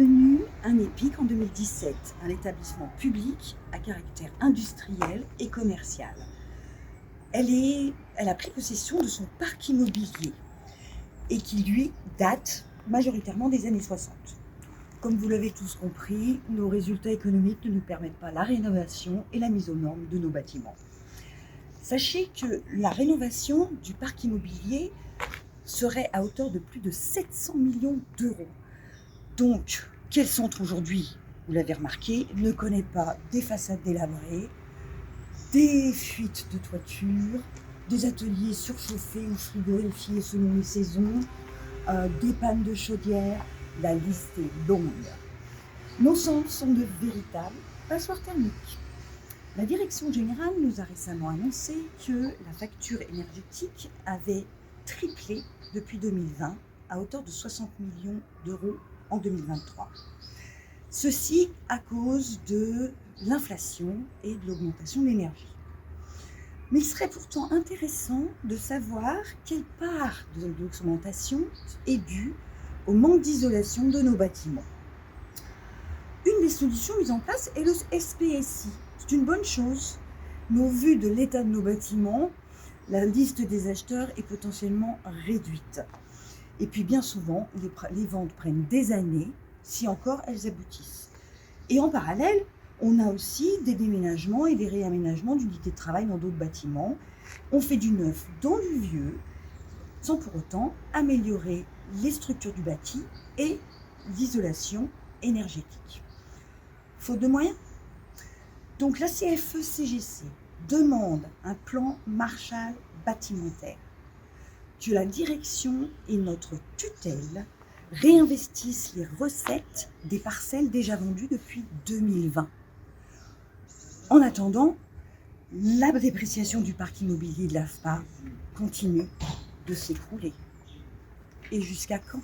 devenu un EPIC en 2017, un établissement public à caractère industriel et commercial. Elle a pris possession de son parc immobilier et qui lui date majoritairement des années 60. Comme vous l'avez tous compris, nos résultats économiques ne nous permettent pas la rénovation et la mise aux normes de nos bâtiments. Sachez que la rénovation du parc immobilier serait à hauteur de plus de 700 millions d'euros. Donc, quel centre aujourd'hui, vous l'avez remarqué, ne connaît pas des façades délabrées, des fuites de toiture, des ateliers surchauffés ou frigorifiés selon les saisons, des pannes de chaudière, la liste est longue. Nos centres sont de véritables passoires thermiques. La direction générale nous a récemment annoncé que la facture énergétique avait triplé depuis 2020 à hauteur de 60 millions d'euros en 2023. Ceci à cause de l'inflation et de l'augmentation de l'énergie. Mais il serait pourtant intéressant de savoir quelle part de l'augmentation est due au manque d'isolation de nos bâtiments. Une des solutions mises en place est le SPSI. C'est une bonne chose, mais au vu de l'état de nos bâtiments, la liste des acheteurs est potentiellement réduite. Et puis bien souvent, les ventes prennent des années, si encore elles aboutissent. Et en parallèle, on a aussi des déménagements et des réaménagements d'unités de travail dans d'autres bâtiments. On fait du neuf dans du vieux, sans pour autant améliorer les structures du bâti et l'isolation énergétique. Faute de moyens ? Donc la CFE-CGC demande un plan Marshall bâtimentaire. Que la direction et notre tutelle réinvestissent les recettes des parcelles déjà vendues depuis 2020. En attendant, la dépréciation du parc immobilier de l'AFPA continue de s'écrouler. Et jusqu'à quand ?